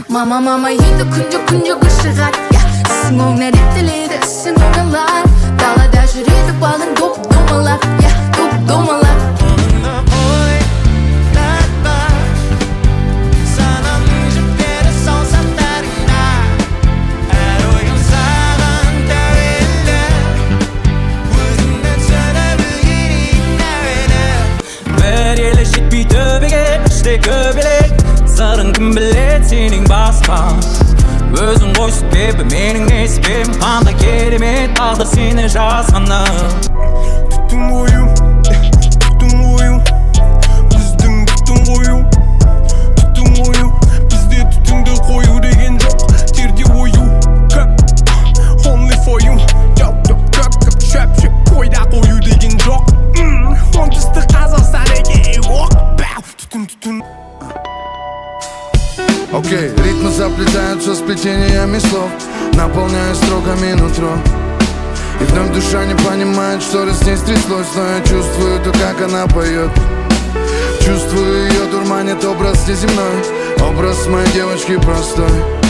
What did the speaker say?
Mama енді күнде шығады Ісің оңнар еттіледі, ісің оңалар Далада жүреді балың доп-домалақ доп-домалақ Қолыңды қой, тартпа Сананың жіптері саусақтарыңда Әр ойым саған тәуелді Өзіңді түсіне білгенің әуелі Бір елі жетпей төбеге, іште көбелек Сырың кім білет сенің басқан Өзің ғой себебі менің не себебім Қандай керемет тағдыр сені жазғаны Түтін қою Біздің түтін қою Бізде түтінді қою деген жоқ Терде ою Only for you Шөп қойда қою деген жоқ Оңтүстік Қазақстан екен Түтін Окей, ритмы заплетаются сплетениями слов Наполняя строками нутро И вновь душа не понимает, что раз с ней стряслось Но я чувствую то, как она поет Чувствую ее дурманит образ неземной Образ моей девочки простой